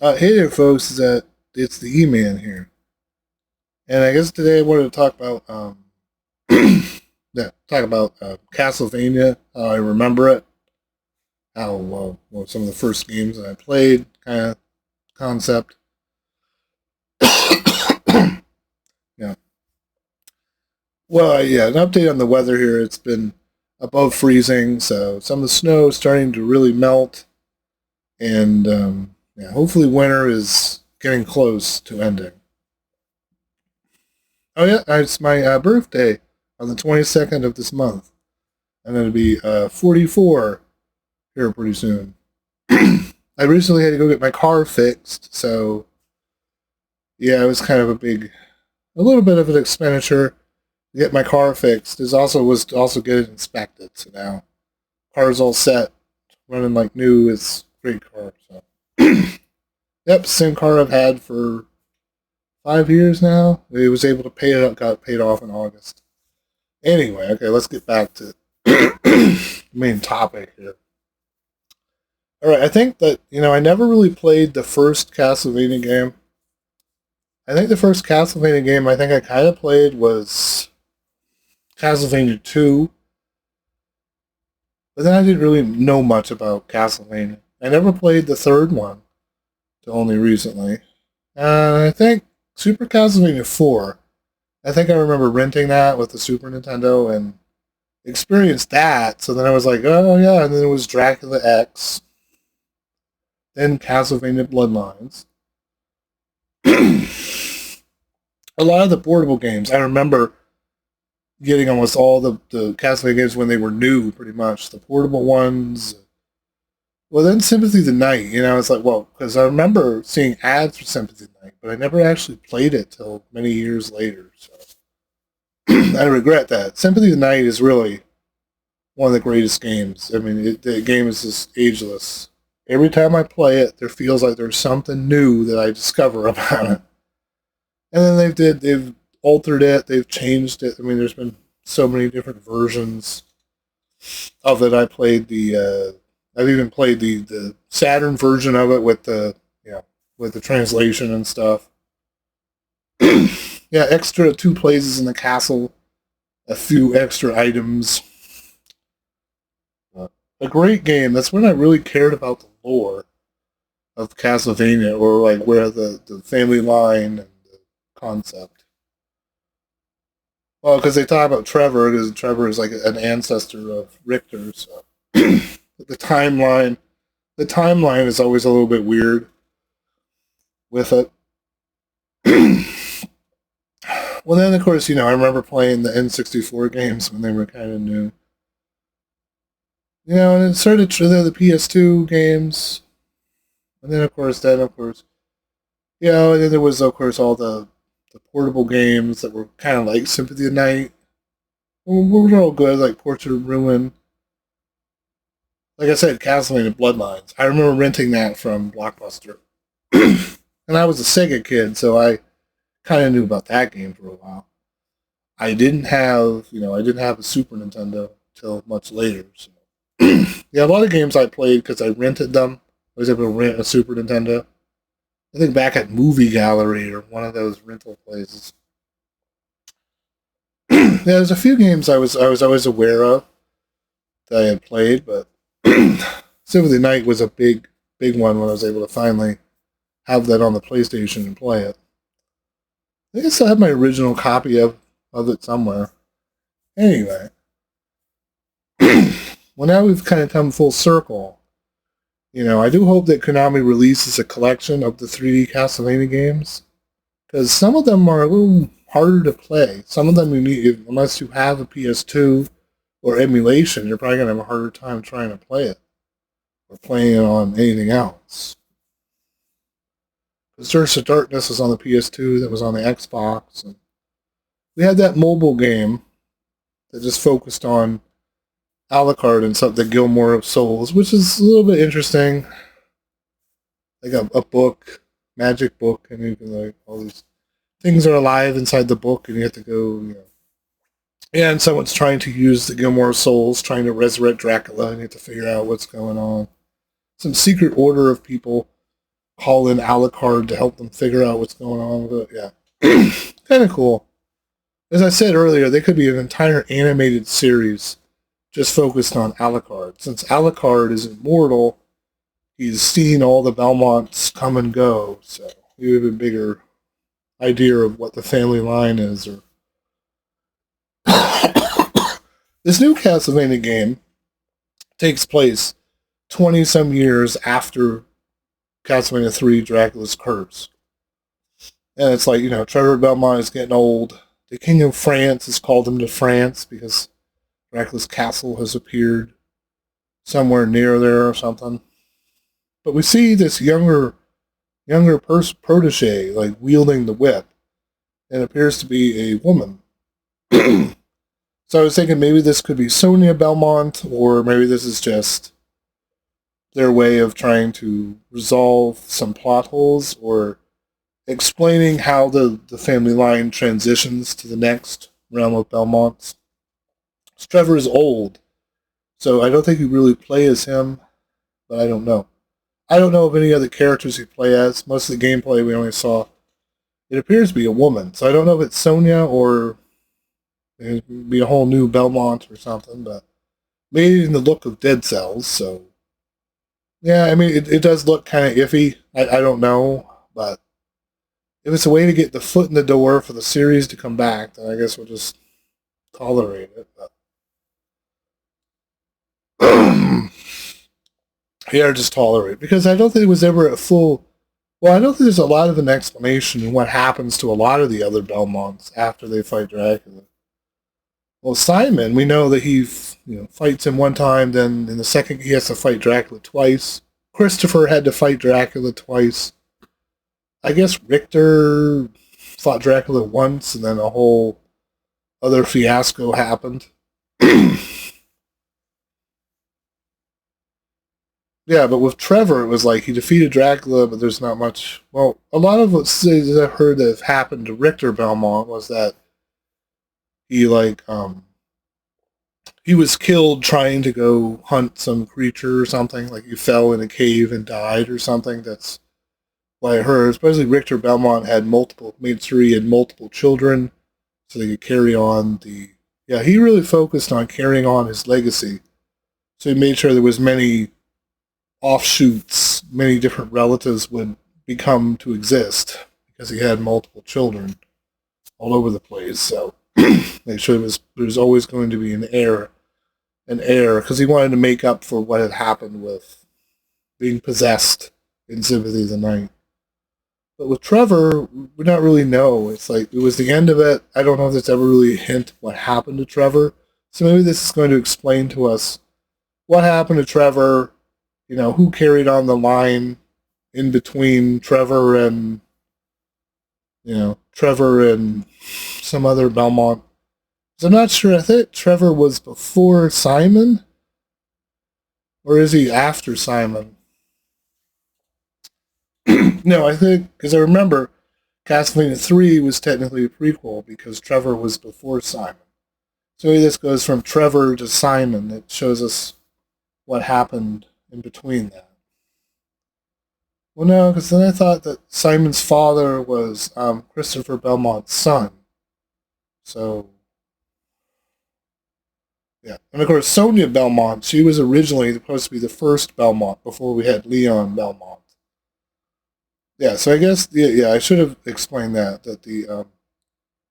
Hey there, folks. It's the E-Man here, and I guess today I wanted to talk about Castlevania. How I remember it, how some of the first games that I played, kind of concept. Yeah. Yeah. An update on the weather here. It's been above freezing, so some of the snow is starting to really melt, and yeah, hopefully winter is getting close to ending. Oh yeah, it's my birthday on the 22nd of this month. I'm going to be 44 here pretty soon. I recently had to go get my car fixed, so yeah, it was kind of a little bit of an expenditure to get my car fixed. It was to also get it inspected. So now car's all set, running like new. It's a great car. So yep, same car I've had for 5 years now. I was able to pay it up, got paid off in August. Anyway, okay, let's get back to the main topic here. All right, I think that I never really played the first Castlevania game. I think the first Castlevania game I think I kind of played was Castlevania 2, but then I didn't really know much about Castlevania. I never played the third one till only recently. I think Super Castlevania 4. I think I remember renting that with the Super Nintendo and experienced that. So then I was like, oh yeah, and then it was Dracula X, then Castlevania Bloodlines. A lot of the portable games, I remember getting almost all the Castlevania games when they were new, pretty much. The portable ones. Well, then Sympathy of the Night, it's like, well, because I remember seeing ads for Sympathy of the Night, but I never actually played it till many years later. So I regret that. Sympathy of the Night is really one of the greatest games. I mean, the game is just ageless. Every time I play it, there feels like there's something new that I discover about it. And then they've altered it, they've changed it. I mean, there's been so many different versions of it. I've even played the Saturn version of it with the translation and stuff. Yeah, extra two places in the castle, a few extra items. A great game. That's when I really cared about the lore of Castlevania, or like where the family line and the concept. Well, because they talk about Trevor, because Trevor is like an ancestor of Richter. So the timeline, the timeline is always a little bit weird with it. Well, then of course, I remember playing the N64 games when they were kind of new. And it started the PS2 games, and then of course, and then there was of course all the portable games that were kind of like Sympathy of the Night. Were all good, like Portrait of Ruin. Like I said, Castlevania Bloodlines. I remember renting that from Blockbuster, and I was a Sega kid, so I kind of knew about that game for a while. I didn't have a Super Nintendo till much later. So yeah, a lot of games I played because I rented them. I was able to rent a Super Nintendo. I think back at Movie Gallery or one of those rental places. Yeah, there's a few games I was always aware of that I had played, but Symphony of the Night was a big one when I was able to finally have that on the PlayStation and play it. I think I still have my original copy of it somewhere. Anyway, well now we've kind of come full circle. I do hope that Konami releases a collection of the 3D Castlevania games, because some of them are a little harder to play. Some of them you need, unless you have a PS2 or emulation, you're probably going to have a harder time trying to play it or playing it on anything else. Because Curse of Darkness was on the PS2, that was on the Xbox, and we had that mobile game that just focused on Alucard and something, Gilmore of Souls, which is a little bit interesting. Like a book, magic book, and you can like all these things are alive inside the book, and you have to go, Yeah, and someone's trying to use the Gilmore of Souls, trying to resurrect Dracula, and you have to figure out what's going on. Some secret order of people call in Alucard to help them figure out what's going on with it. Yeah. Kind of cool. As I said earlier, they could be an entire animated series just focused on Alucard. Since Alucard is immortal, he's seen all the Belmonts come and go, so you have a bigger idea of what the family line is. Or this new Castlevania game takes place 20 some years after Castlevania 3 Dracula's Curse. And it's like, Trevor Belmont is getting old. The King of France has called him to France because Dracula's castle has appeared somewhere near there or something. But we see this younger protege, like, wielding the whip. And it appears to be a woman. So I was thinking maybe this could be Sonia Belmont, or maybe this is just their way of trying to resolve some plot holes, or explaining how the family line transitions to the next realm of Belmonts. Trevor is old, so I don't think you really play as him, but I don't know. I don't know of any other characters you play as. Most of the gameplay we only saw. It appears to be a woman, so I don't know if it's Sonia or it'd be a whole new Belmont or something, but maybe in the look of Dead Cells, so yeah, I mean, it does look kind of iffy. I don't know, but if it's a way to get the foot in the door for the series to come back, then I guess we'll just tolerate it. But yeah, just tolerate, because I don't think it was ever a full. Well, I don't think there's a lot of an explanation in what happens to a lot of the other Belmonts after they fight Dracula. Well, Simon, we know that he fights him one time, then in the second he has to fight Dracula twice. Christopher had to fight Dracula twice. I guess Richter fought Dracula once, and then a whole other fiasco happened. Yeah, but with Trevor, it was like he defeated Dracula, but there's not much. Well, a lot of what I've heard that have happened to Richter Belmont was that he he was killed trying to go hunt some creature or something. Like he fell in a cave and died or something. That's what I heard. Especially Richter Belmont made sure he had multiple children so they could carry on yeah, he really focused on carrying on his legacy. So he made sure there was many offshoots, many different relatives would become to exist because he had multiple children all over the place. So make sure there's always going to be an heir, because he wanted to make up for what had happened with being possessed in Sympathy of the Night. But with Trevor, we don't really know. It's like it was the end of it. I don't know if there's ever really a hint what happened to Trevor. So maybe this is going to explain to us what happened to Trevor. Who carried on the line in between Trevor and some other Belmont. So I'm not sure. I think Trevor was before Simon, or is he after Simon? No, I think, because I remember Castlevania 3 was technically a prequel because Trevor was before Simon. So maybe this goes from Trevor to Simon. It shows us what happened in between that. Well, no, because then I thought that Simon's father was Christopher Belmont's son. So, yeah. And of course, Sonia Belmont, she was originally supposed to be the first Belmont before we had Leon Belmont. Yeah, so I guess, yeah, I should have explained that the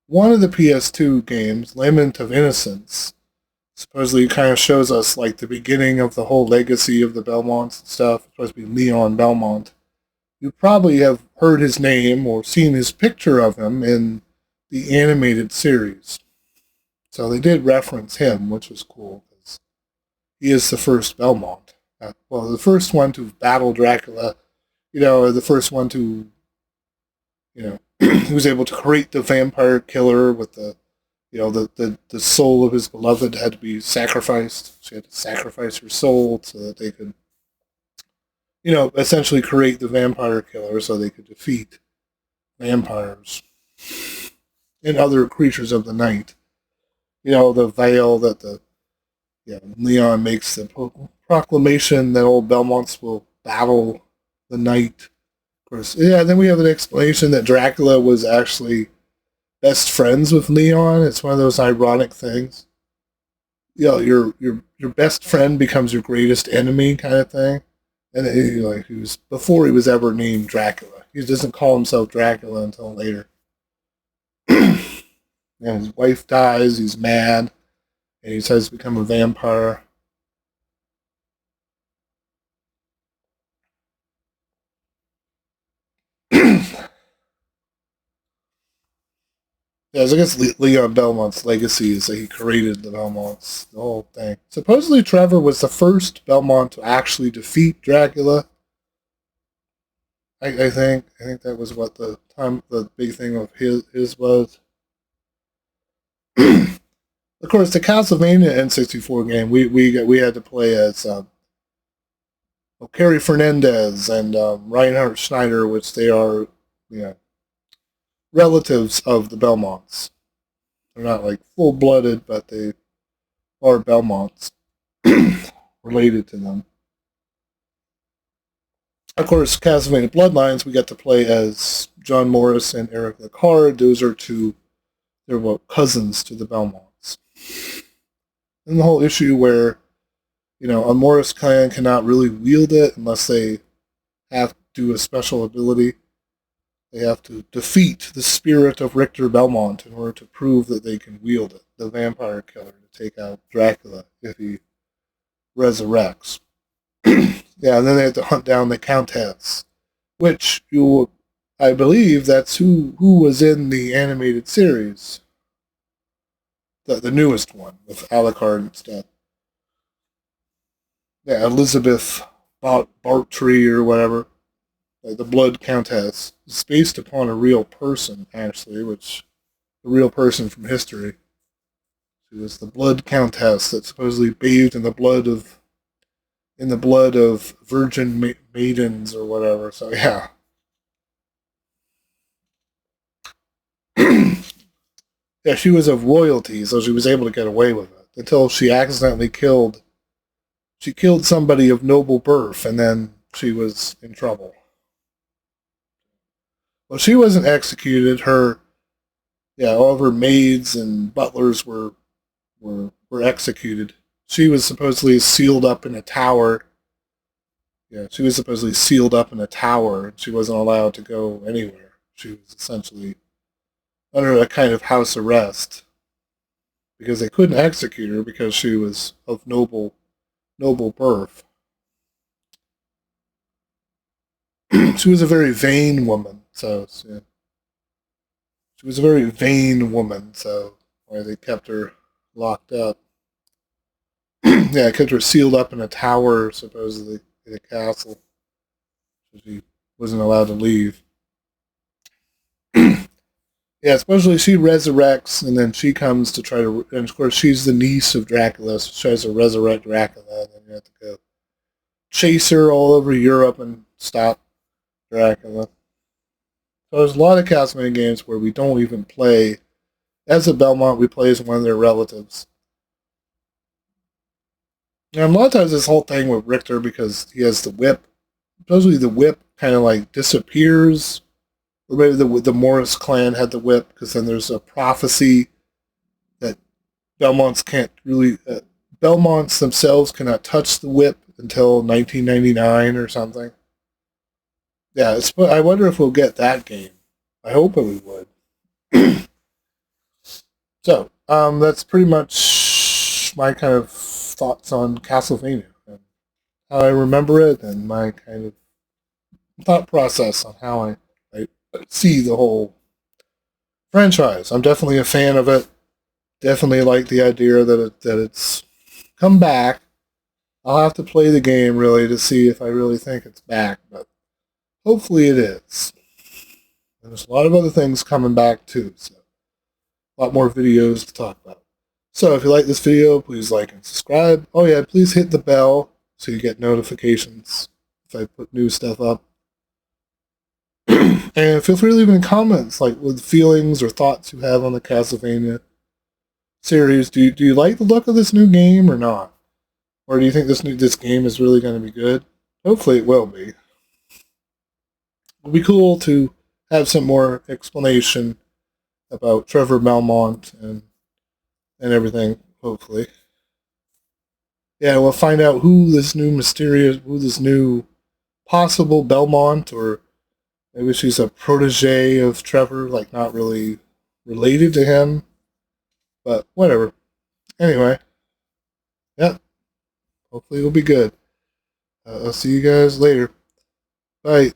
one of the PS2 games, Lament of Innocence, supposedly kind of shows us like the beginning of the whole legacy of the Belmonts and stuff. It's supposed to be Leon Belmont. You probably have heard his name or seen his picture of him in the animated series. So they did reference him, which was cool, because he is the first Belmont. The first one to battle Dracula, the first one to, he was able to create the vampire killer with the soul of his beloved had to be sacrificed. She had to sacrifice her soul so that they could, essentially create the vampire killer so they could defeat vampires and other creatures of the night. The veil that Leon makes the proclamation that old Belmonts will battle the night course, yeah. Then we have an explanation that Dracula was actually best friends with Leon. It's one of those ironic things. Your best friend becomes your greatest enemy, kind of thing. And he was before he was ever named Dracula. He doesn't call himself Dracula until later. And his wife dies. He's mad, and he says to become a vampire. Yeah, so I guess Leon Belmont's legacy is that he created the Belmonts, the whole thing. Supposedly, Trevor was the first Belmont to actually defeat Dracula. I think that was what the big thing of his was. Of course, the Castlevania N64 game we had to play as Carrie Fernandez and Reinhard Schneider, which they are relatives of the Belmonts. They're not like full blooded, but they are Belmonts related to them. Of course, Castlevania Bloodlines, we got to play as John Morris and Eric Lecard. Those are they're cousins to the Belmonts. And the whole issue where, a Morris clan cannot really wield it unless they have to do a special ability. They have to defeat the spirit of Richter Belmont in order to prove that they can wield it, the vampire killer, to take out Dracula if he resurrects. Yeah, and then they have to hunt down the Countess, which I believe that's who was in the animated series, the newest one with Alucard and stuff. Yeah, Elizabeth Bartrey or whatever, like the Blood Countess. It's based upon a real person, actually, a real person from history. She was the Blood Countess that supposedly bathed in the blood of virgin maidens or whatever. So yeah. Yeah, she was of royalty, so she was able to get away with it until she accidentally killed somebody of noble birth, and then she was in trouble. Well, she wasn't executed. All of her maids and butlers were executed. She was supposedly sealed up in a tower. Yeah, she was supposedly sealed up in a tower, and she wasn't allowed to go anywhere. She was essentially under a kind of house arrest because they couldn't execute her because she was of noble birth. She was a very vain woman, so yeah. She was a very vain woman, so why they kept her locked up. Yeah, kept her sealed up in a tower, supposedly, in a castle. So she wasn't allowed to leave. Yeah, supposedly she resurrects, and then she comes to try to... And of course, she's the niece of Dracula, so she tries to resurrect Dracula, and then you have to go chase her all over Europe and stop Dracula. So there's a lot of Castlevania games where we don't even play as a Belmont, we play as one of their relatives. And a lot of times this whole thing with Richter, because he has the whip, supposedly the whip kind of like disappears, or maybe the Morris clan had the whip, because then there's a prophecy that Belmonts can't really... Belmonts themselves cannot touch the whip until 1999 or something. Yeah, I wonder if we'll get that game. I hope we would. So, that's pretty much my kind of thoughts on Castlevania and how I remember it, and my kind of thought process on how I see the whole franchise. I'm definitely a fan of it. Definitely like the idea that it's come back. I'll have to play the game really to see if I really think it's back, but hopefully it is. And there's a lot of other things coming back too, so a lot more videos to talk about. So if you like this video, please like and subscribe. Oh yeah, please hit the bell so you get notifications if I put new stuff up. And feel free to leave any comments, like with feelings or thoughts you have on the Castlevania series. Do you like the look of this new game or not? Or do you think this game is really going to be good? Hopefully it will be. It'll be cool to have some more explanation about Trevor Belmont and everything. Hopefully, yeah, we'll find out who this new possible Belmont, or maybe she's a protege of Trevor, like not really related to him, but whatever. Anyway, yeah, hopefully it'll be good. I'll see you guys later. Bye.